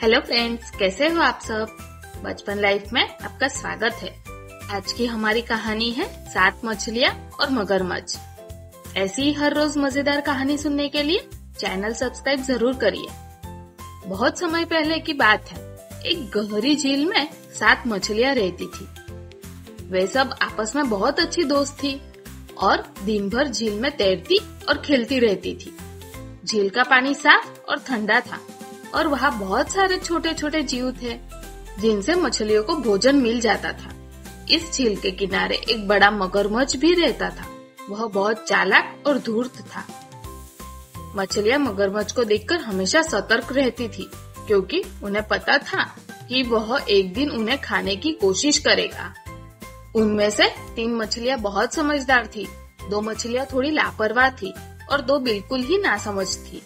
Hello friends, कैसे हो आप सब। बचपन लाइफ में आपका स्वागत है। आज की हमारी कहानी है 7 मछलियाँ और मगरमच्छ। ऐसी ही हर रोज मजेदार कहानी सुनने के लिए चैनल सब्सक्राइब जरूर करिए। बहुत समय पहले की बात है, एक गहरी झील में 7 मछलियाँ रहती थी। वे सब आपस में बहुत अच्छी दोस्त थी और दिन भर झील में तैरती और खेलती रहती थी। झील का पानी साफ और ठंडा था और वहाँ बहुत सारे छोटे छोटे जीव थे जिनसे मछलियों को भोजन मिल जाता था। इस झील के किनारे एक बड़ा मगरमच्छ भी रहता था। वह बहुत चालाक और धूर्त था। मछलियाँ मगरमच्छ को देखकर हमेशा सतर्क रहती थी, क्योंकि उन्हें पता था कि वह एक दिन उन्हें खाने की कोशिश करेगा। उनमें से 3 मछलियाँ बहुत समझदार थी, 2 मछलियाँ थोड़ी लापरवाह थी और 2 बिल्कुल ही नासमझ थी।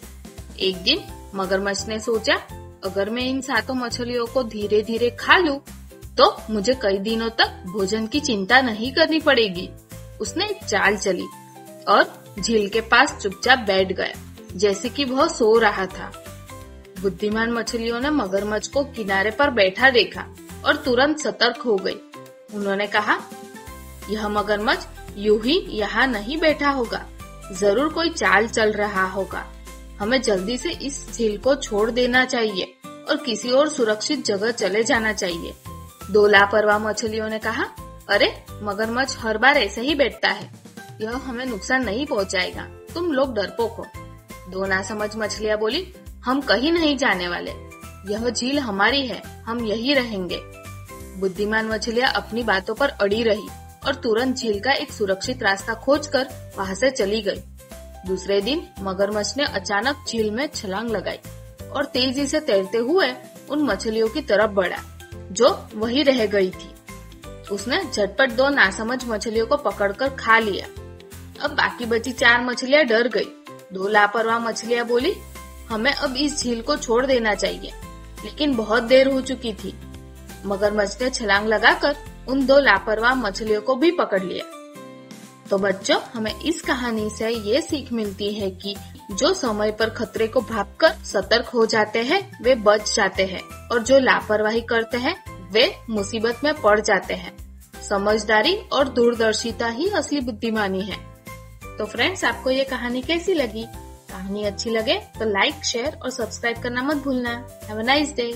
एक दिन मगरमच्छ ने सोचा, अगर मैं इन 7 मछलियों को धीरे धीरे खा लूं, तो मुझे कई दिनों तक भोजन की चिंता नहीं करनी पड़ेगी। उसने एक चाल चली और झील के पास चुपचाप बैठ गया, जैसे कि वह सो रहा था। बुद्धिमान मछलियों ने मगरमच्छ को किनारे पर बैठा देखा और तुरंत सतर्क हो गई। उन्होंने कहा, यह मगरमच्छ यूं ही यहाँ नहीं बैठा होगा, जरूर कोई चाल चल रहा होगा। हमें जल्दी से इस झील को छोड़ देना चाहिए और किसी और सुरक्षित जगह चले जाना चाहिए। 2 लापरवाह मछलियों ने कहा, अरे मगरमच्छ हर बार ऐसे ही बैठता है, यह हमें नुकसान नहीं पहुँचाएगा, तुम लोग डरपोक हो। 2 नासमझ मछलियाँ बोली, हम कहीं नहीं जाने वाले, यह झील हमारी है, हम यही रहेंगे। बुद्धिमान मछलियाँ अपनी बातों पर अड़ी रही और तुरंत झील का एक सुरक्षित रास्ता खोजकर वहाँ से चली गई। दूसरे दिन मगरमच्छ ने अचानक झील में छलांग लगाई और तेजी से तैरते हुए उन मछलियों की तरफ बढ़ा जो वहीं रह गई थी। उसने झटपट 2 नासमझ मछलियों को पकड़कर खा लिया। अब बाकी बची 4 मछलियाँ डर गई। 2 लापरवाह मछलियाँ बोली, हमें अब इस झील को छोड़ देना चाहिए, लेकिन बहुत देर हो चुकी थी। मगरमच्छ ने छलांग लगाकर उन 2 लापरवाह मछलियों को भी पकड़ लिया। तो बच्चों, हमें इस कहानी से ये सीख मिलती है कि जो समय पर खतरे को भांपकर सतर्क हो जाते हैं वे बच जाते हैं, और जो लापरवाही करते हैं वे मुसीबत में पड़ जाते हैं। समझदारी और दूरदर्शिता ही असली बुद्धिमानी है। तो फ्रेंड्स, आपको ये कहानी कैसी लगी? कहानी अच्छी लगे तो लाइक, शेयर और सब्सक्राइब करना मत भूलना। Have a nice day.